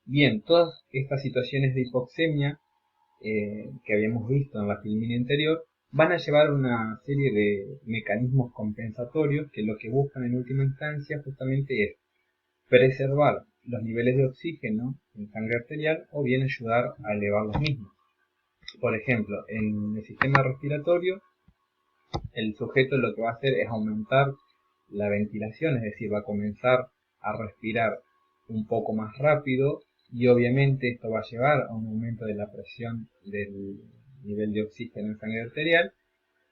Bien, todas estas situaciones de hipoxemia que habíamos visto en la filmina anterior van a llevar una serie de mecanismos compensatorios que lo que buscan en última instancia justamente es preservar los niveles de oxígeno en sangre arterial o bien ayudar a elevar los mismos. Por ejemplo, en el sistema respiratorio, el sujeto lo que va a hacer es aumentar la ventilación, es decir, va a comenzar a respirar un poco más rápido y obviamente esto va a llevar a un aumento de la presión del nivel de oxígeno en sangre arterial,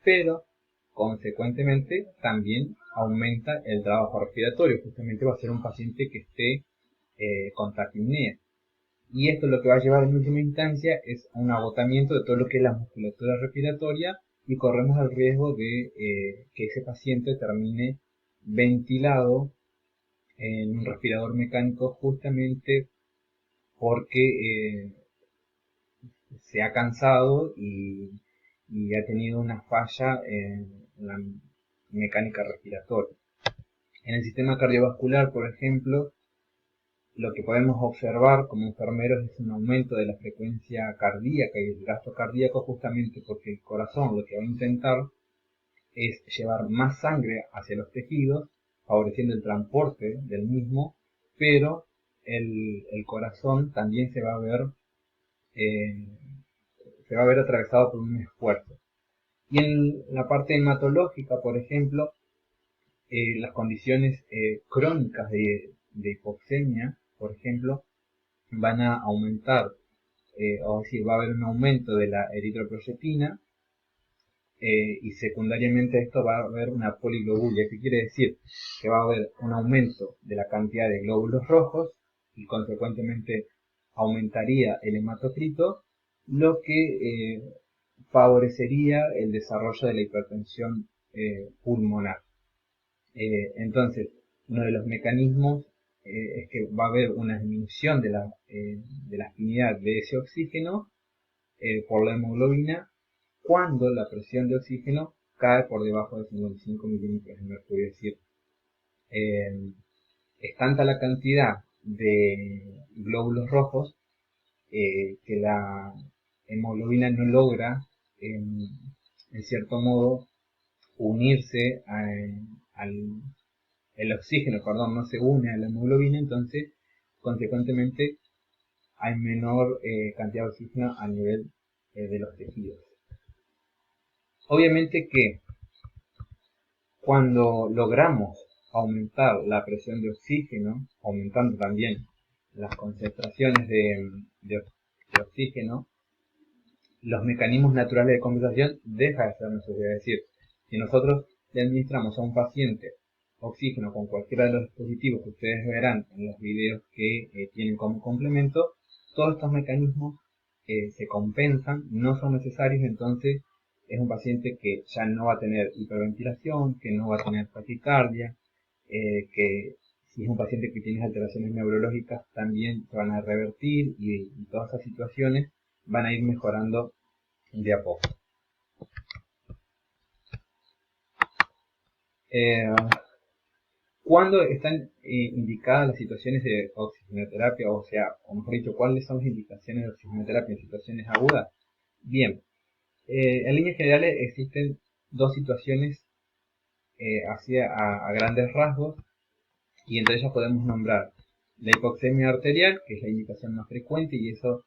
pero consecuentemente también aumenta el trabajo respiratorio, justamente va a ser un paciente que esté con taquipnea. Y esto lo que va a llevar en última instancia es a un agotamiento de todo lo que es la musculatura respiratoria y corremos el riesgo de que ese paciente termine ventilado en un respirador mecánico justamente porque se ha cansado y ha tenido una falla en la mecánica respiratoria. En el sistema cardiovascular, por ejemplo, lo que podemos observar como enfermeros es un aumento de la frecuencia cardíaca y el gasto cardíaco justamente porque el corazón lo que va a intentar es llevar más sangre hacia los tejidos, favoreciendo el transporte del mismo, pero el corazón también eh, se va a ver atravesado por un esfuerzo. Y en la parte hematológica, por ejemplo, las condiciones crónicas de hipoxemia, por ejemplo, van a aumentar, o decir, va a haber un aumento de la eritropoyetina y secundariamente a esto va a haber una poliglobulia, que quiere decir que va a haber un aumento de la cantidad de glóbulos rojos y consecuentemente aumentaría el hematocrito, lo que favorecería el desarrollo de la hipertensión pulmonar. Entonces, uno de los mecanismos es que va a haber una disminución de la afinidad de ese oxígeno por la hemoglobina cuando la presión de oxígeno cae por debajo de 55 milímetros de mercurio. Es decir, es tanta la cantidad de glóbulos rojos que la hemoglobina no logra, en cierto modo, unirse al el oxígeno, perdón, no se une a la hemoglobina, entonces, consecuentemente, hay menor cantidad de oxígeno a nivel de los tejidos. Obviamente que cuando logramos aumentar la presión de oxígeno, aumentando también las concentraciones de oxígeno, los mecanismos naturales de compensación dejan de ser necesarios. Es decir, si nosotros le administramos a un paciente oxígeno con cualquiera de los dispositivos que ustedes verán en los videos que tienen como complemento, todos estos mecanismos se compensan, no son necesarios, entonces es un paciente que ya no va a tener hiperventilación, que no va a tener taquicardia, que si es un paciente que tiene alteraciones neurológicas también se van a revertir y todas esas situaciones van a ir mejorando de a poco. Eh, ¿Cuándo están indicadas las situaciones de oxigenoterapia? O sea, o mejor dicho, ¿cuáles son las indicaciones de oxigenoterapia en situaciones agudas? Bien, en líneas generales existen dos situaciones así a grandes rasgos y entre ellas podemos nombrar la hipoxemia arterial, que es la indicación más frecuente y eso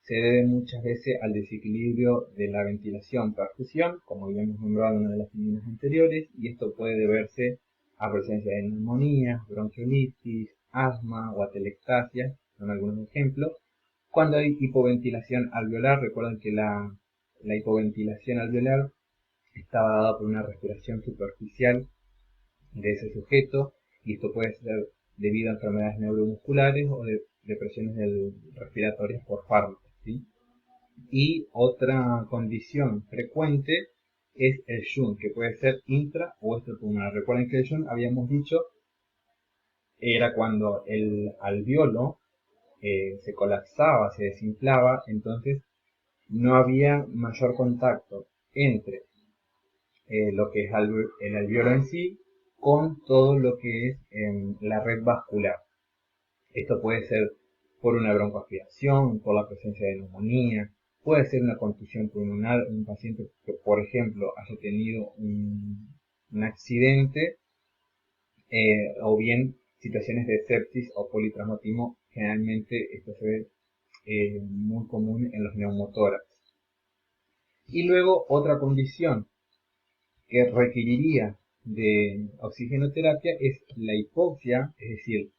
se debe muchas veces al desequilibrio de la ventilación-perfusión, como ya hemos nombrado en una de las líneas anteriores, y esto puede deberse a presencia de neumonía, bronquiolitis, asma o atelectasia, son algunos ejemplos. Cuando hay hipoventilación alveolar, recuerden que la hipoventilación alveolar estaba dada por una respiración superficial de ese sujeto, y esto puede ser debido a enfermedades neuromusculares o de depresiones respiratorias por fármacos, ¿sí? Y otra condición frecuente es el shunt, que puede ser intra o extrapulmonar. Recuerden que el shunt, habíamos dicho, era cuando el alveolo se colapsaba, se desinflaba, entonces no había mayor contacto entre lo que es el alveolo en sí con todo lo que es la red vascular. Esto puede ser por una broncoaspiración, por la presencia de neumonía, puede ser una contusión pulmonar, un paciente que, por ejemplo, haya tenido un accidente, o bien situaciones de sepsis o politraumatismo. Generalmente esto se ve muy común en los neumotórax. Y luego otra condición que requeriría de oxigenoterapia es la hipoxia, es decir,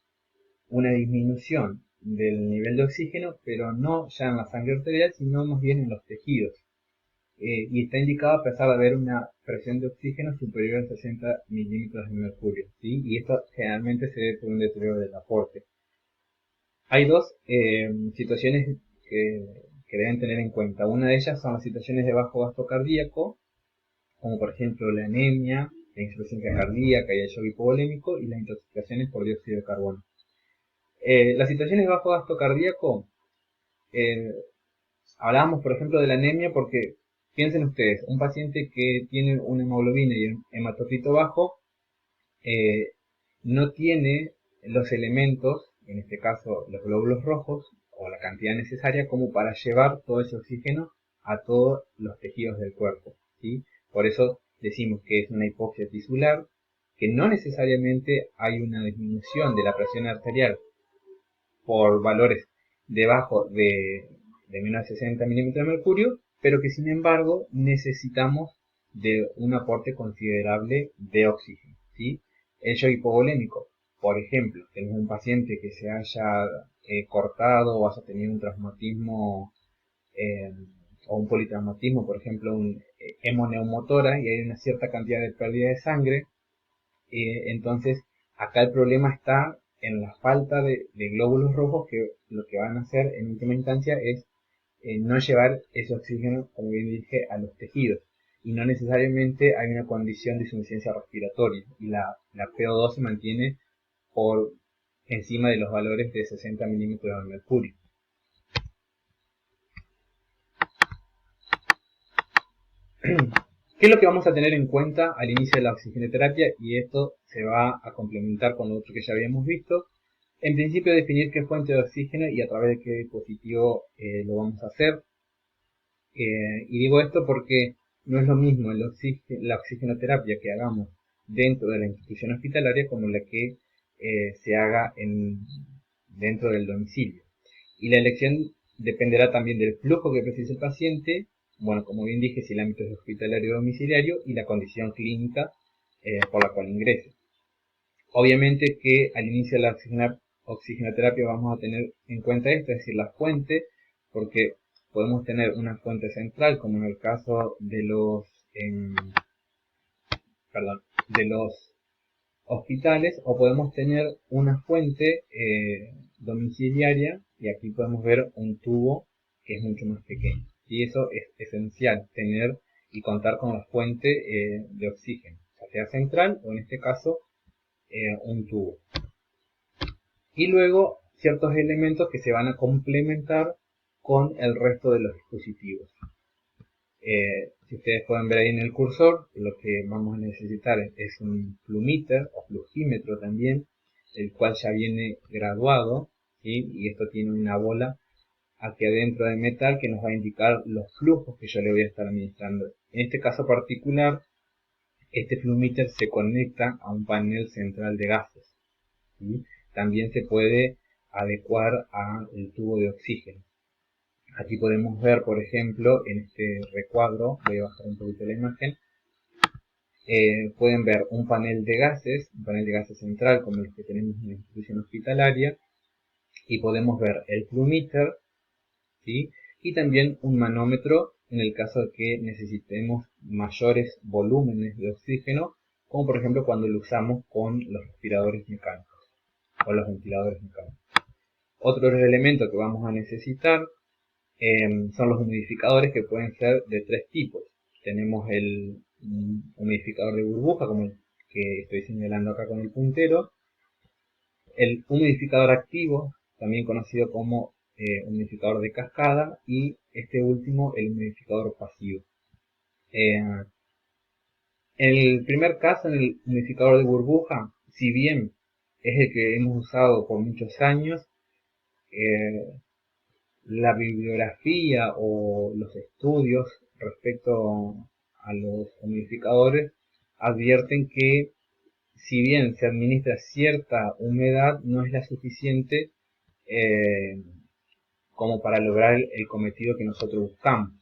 una disminución del nivel de oxígeno, pero no ya en la sangre arterial, sino más bien en los tejidos. Y está indicado a pesar de haber una presión de oxígeno superior a 60 milímetros de mercurio, ¿sí? Y esto generalmente se debe por un deterioro del aporte. Hay dos situaciones que deben tener en cuenta. Una de ellas son las situaciones de bajo gasto cardíaco, como por ejemplo la anemia, la insuficiencia cardíaca y el shock hipovolémico, y las intoxicaciones por dióxido de carbono. Las situaciones de bajo gasto cardíaco, eh, hablábamos por ejemplo de la anemia porque piensen ustedes, un paciente que tiene una hemoglobina y un hematocrito bajo, eh, no tiene los elementos, en este caso los glóbulos rojos, o la cantidad necesaria como para llevar todo ese oxígeno a todos los tejidos del cuerpo, ¿sí? Por eso decimos que es una hipoxia tisular, que no necesariamente hay una disminución de la presión arterial por valores debajo de menos de 60 milímetros de mercurio, pero que sin embargo necesitamos de un aporte considerable de oxígeno, ¿sí? El shock hipovolémico, por ejemplo, tenemos un paciente que se haya cortado o haya tenido un traumatismo eh, o un politraumatismo, por ejemplo, un hemoneumotora, y hay una cierta cantidad de pérdida de sangre. Entonces, acá el problema está en la falta de glóbulos rojos, que lo que van a hacer en última instancia es no llevar ese oxígeno, como bien dije, a los tejidos. Y no necesariamente hay una condición de insuficiencia respiratoria. Y la PO2 se mantiene por encima de los valores de 60 milímetros de mercurio. ¿Qué es lo que vamos a tener en cuenta al inicio de la oxigenoterapia? Y esto se va a complementar con lo otro que ya habíamos visto. En principio, definir qué fuente de oxígeno y a través de qué dispositivo lo vamos a hacer. Y digo esto porque no es lo mismo la oxigenoterapia que hagamos dentro de la institución hospitalaria como la que se haga dentro del domicilio. Y la elección dependerá también del flujo que precise el paciente, bueno, como bien dije, si el ámbito es hospitalario o domiciliario, y la condición clínica por la cual ingrese. Obviamente que al inicio de la oxigenoterapia vamos a tener en cuenta esto, es decir, la fuente, porque podemos tener una fuente central, como en el caso de de los hospitales, o podemos tener una fuente domiciliaria, y aquí podemos ver un tubo que es mucho más pequeño. Y eso es esencial, tener y contar con la fuente de oxígeno, ya sea central o en este caso un tubo. Y luego ciertos elementos que se van a complementar con el resto de los dispositivos. Si ustedes pueden ver ahí en el cursor, lo que vamos a necesitar es un flumíter o flugímetro también, el cual ya viene graduado, ¿sí? Y esto tiene una bola aquí adentro de metal que nos va a indicar los flujos que yo le voy a estar administrando. En este caso particular, este flumíter se conecta a un panel central de gases, ¿sí? También se puede adecuar al tubo de oxígeno. Aquí podemos ver, por ejemplo, en este recuadro, voy a bajar un poquito la imagen, pueden ver un panel de gases central como el que tenemos en la institución hospitalaria, y podemos ver el flumíter, ¿sí? Y también un manómetro en el caso de que necesitemos mayores volúmenes de oxígeno, como por ejemplo cuando lo usamos con los respiradores mecánicos o los ventiladores mecánicos. Otro elemento que vamos a necesitar son los humidificadores, que pueden ser de tres tipos. Tenemos el humidificador de burbuja, como el que estoy señalando acá con el puntero, el humidificador activo, también conocido como humidificador de cascada, y este último, el humidificador pasivo. En el primer caso, en el humidificador de burbuja, si bien es el que hemos usado por muchos años, la bibliografía o los estudios respecto a los humidificadores advierten que si bien se administra cierta humedad, no es la suficiente eh, como para lograr el cometido que nosotros buscamos.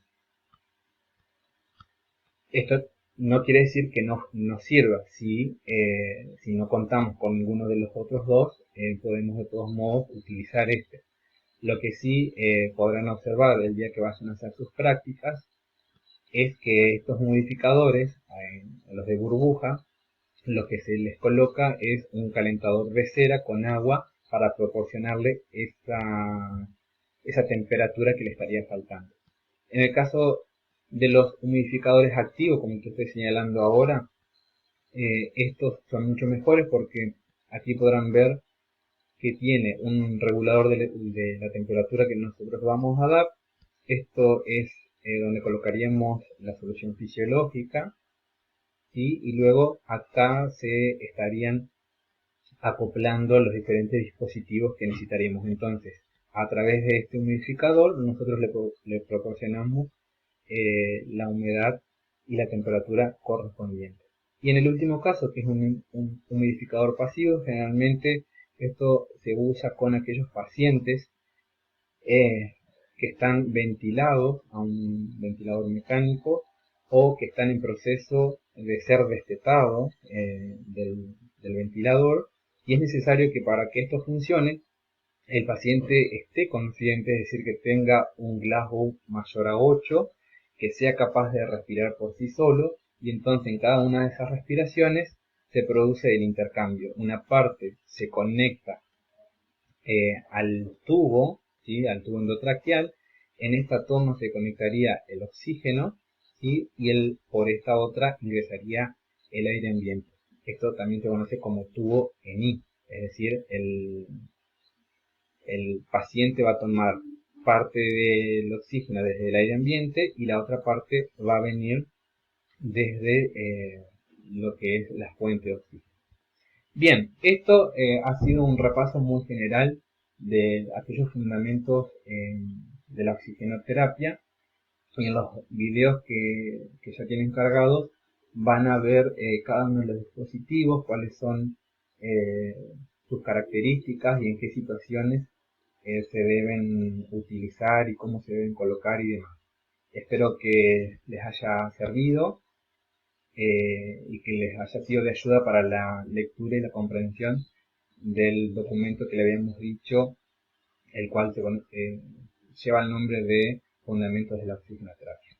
Esto no quiere decir que no sirva. Si no contamos con ninguno de los otros dos, podemos de todos modos utilizar este. Lo que sí podrán observar el día que vayan a hacer sus prácticas es que estos humidificadores, los de burbuja, lo que se les coloca es un calentador de cera con agua para proporcionarle esa temperatura que le estaría faltando. En el caso de los humidificadores activos, como que estoy señalando ahora, estos son mucho mejores porque aquí podrán ver que tiene un regulador de la temperatura que nosotros vamos a dar. Esto es donde colocaríamos la solución fisiológica, ¿sí? Y luego acá se estarían acoplando los diferentes dispositivos que necesitaríamos. Entonces, a través de este humidificador, nosotros le proporcionamos la humedad y la temperatura correspondiente. Y en el último caso, que es un humidificador pasivo, generalmente esto se usa con aquellos pacientes que están ventilados a un ventilador mecánico o que están en proceso de ser destetados del ventilador, y es necesario que para que esto funcione el paciente esté consciente, es decir, que tenga un Glasgow mayor a 8, que sea capaz de respirar por sí solo, y entonces en cada una de esas respiraciones se produce el intercambio. Una parte se conecta al tubo, ¿sí? Al tubo endotraqueal. En esta toma se conectaría el oxígeno, ¿sí? Y por esta otra ingresaría el aire ambiente. Esto también se conoce como tubo ENI, es decir, el paciente va a tomar parte del oxígeno desde el aire ambiente y la otra parte va a venir desde lo que es la fuente de oxígeno. Bien, esto ha sido un repaso muy general de aquellos fundamentos de la oxigenoterapia, y en los videos que ya tienen cargados van a ver cada uno de los dispositivos, cuáles son eh, sus características y en qué situaciones se deben utilizar y cómo se deben colocar y demás. Espero que les haya servido y que les haya sido de ayuda para la lectura y la comprensión del documento que le habíamos dicho, el cual lleva el nombre de Fundamentos de la Oxigenoterapia.